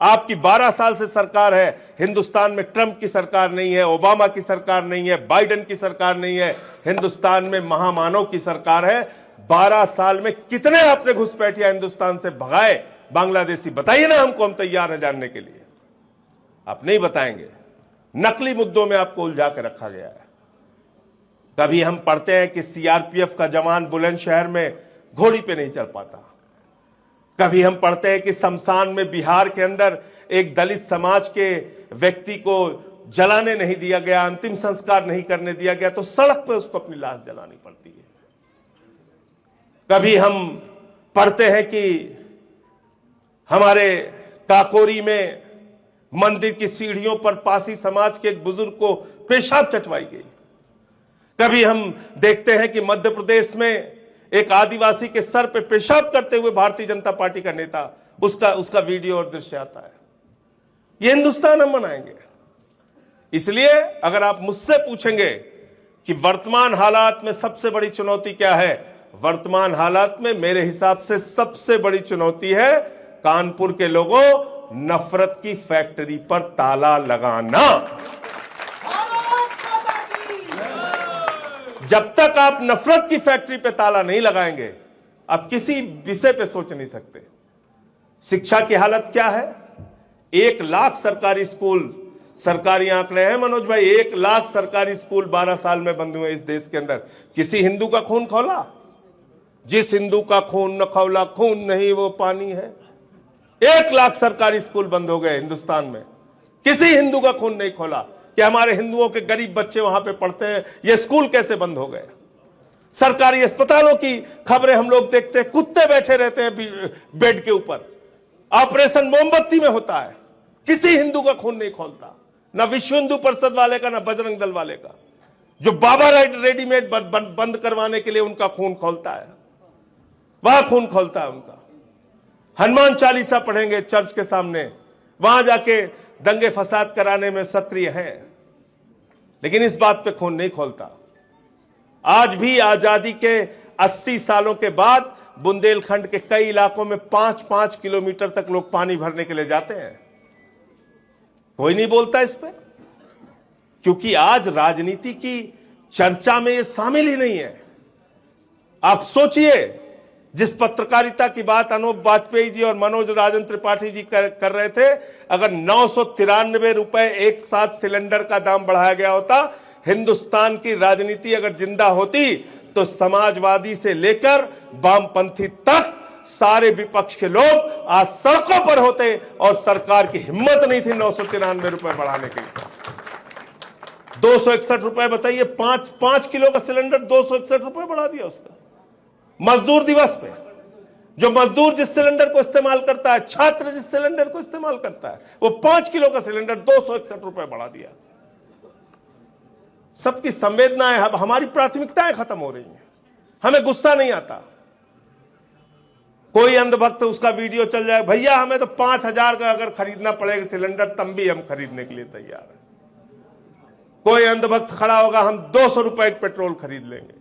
आपकी 12 साल से सरकार है। हिंदुस्तान में ट्रंप की सरकार नहीं है, ओबामा की सरकार नहीं है, बाइडेन की सरकार नहीं है। हिंदुस्तान में महामानव की सरकार है। 12 साल में कितने आपने घुसपैठिया हिंदुस्तान से भगाए बांग्लादेशी, बताइए ना हमको, हम तैयार हैं जानने के लिए। आप नहीं बताएंगे। नकली मुद्दों में आपको उलझा के रखा गया है। कभी हम पढ़ते हैं कि सीआरपीएफ का जवान बुलंदशहर में घोड़ी पे नहीं चल पाता। कभी हम पढ़ते हैं कि शमशान में बिहार के अंदर एक दलित समाज के व्यक्ति को जलाने नहीं दिया गया, अंतिम संस्कार नहीं करने दिया गया, तो सड़क पे उसको अपनी लाश जलानी पड़ती है। कभी हम पढ़ते हैं कि हमारे काकोरी में मंदिर की सीढ़ियों पर पासी समाज के एक बुजुर्ग को पेशाब चटवाई गई। कभी हम देखते हैं कि मध्य प्रदेश में एक आदिवासी के सर पे पेशाब करते हुए भारतीय जनता पार्टी का नेता, उसका वीडियो और दृश्य आता है। ये हिंदुस्तान हम बनाएंगे। इसलिए अगर आप मुझसे पूछेंगे कि वर्तमान हालात में सबसे बड़ी चुनौती क्या है, वर्तमान हालात में मेरे हिसाब से सबसे बड़ी चुनौती है कानपुर के लोगों, नफरत की फैक्ट्री पर ताला लगाना। जब तक आप नफरत की फैक्ट्री पे ताला नहीं लगाएंगे, आप किसी विषय पे सोच नहीं सकते। शिक्षा की हालत क्या है? 1 लाख सरकारी स्कूल, सरकारी आंकड़े हैं मनोज भाई, 1 लाख सरकारी स्कूल 12 साल में बंद हुए इस देश के अंदर। किसी हिंदू का खून खौला? जिस हिंदू का खून न खौला, खून नहीं वो पानी है। 1 लाख सरकारी स्कूल बंद हो गए हिंदुस्तान में, किसी हिंदू का खून नहीं खोला कि हमारे हिंदुओं के गरीब बच्चे वहां पे पढ़ते हैं। ये स्कूल कैसे बंद हो गए? सरकारी अस्पतालों की खबरें हम लोग देखते हैं, कुत्ते बैठे रहते हैं बेड के ऊपर, ऑपरेशन मोमबत्ती में होता है, किसी हिंदू का खून नहीं खोलता, ना विश्व हिंदू परिषद वाले का, ना बजरंग दल वाले का। जो बाबा रेडीमेड बंद करवाने के लिए उनका खून खोलता है, वह खून खोलता है उनका। हनुमान चालीसा पढ़ेंगे चर्च के सामने, वहां जाके दंगे फसाद कराने में सक्रिय हैं, लेकिन इस बात पे खून नहीं खोलता। आज भी आजादी के 80 सालों के बाद बुंदेलखंड के कई इलाकों में 5-5 किलोमीटर तक लोग पानी भरने के लिए जाते हैं। कोई नहीं बोलता इस पे, क्योंकि आज राजनीति की चर्चा में ये शामिल ही नहीं है। आप सोचिए, जिस पत्रकारिता की बात अनूप वाजपेयी जी और मनोज राजन त्रिपाठी जी कर रहे थे, अगर 993 रुपए एक साथ सिलेंडर का दाम बढ़ाया गया होता, हिंदुस्तान की राजनीति अगर जिंदा होती तो समाजवादी से लेकर वामपंथी तक सारे विपक्ष के लोग आज सड़कों पर होते, और सरकार की हिम्मत नहीं थी 993 रुपए बढ़ाने की। 261 रुपए, बताइए, 5 किलो का सिलेंडर 261 रुपए बढ़ा दिया उसका। मजदूर दिवस पे जो मजदूर जिस सिलेंडर को इस्तेमाल करता है, छात्र जिस सिलेंडर को इस्तेमाल करता है, वो 5 किलो का सिलेंडर 261 रुपए बढ़ा दिया। सबकी संवेदनाएं, हमारी प्राथमिकताएं खत्म हो रही हैं। हमें गुस्सा नहीं आता। कोई अंधभक्त उसका वीडियो चल जाए, भैया हमें तो 5,000 का अगर खरीदना पड़ेगा सिलेंडर तब भी हम खरीदने के लिए तैयार हैं। कोई अंधभक्त खड़ा होगा, हम 200 रुपए पेट्रोल खरीद लेंगे,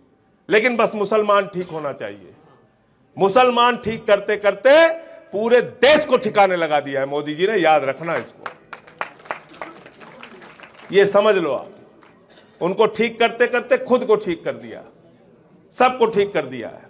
लेकिन बस मुसलमान ठीक होना चाहिए। मुसलमान ठीक करते करते पूरे देश को ठिकाने लगा दिया है मोदी जी ने, याद रखना इसको, ये समझ लो आप। उनको ठीक करते करते खुद को ठीक कर दिया, सबको ठीक कर दिया है।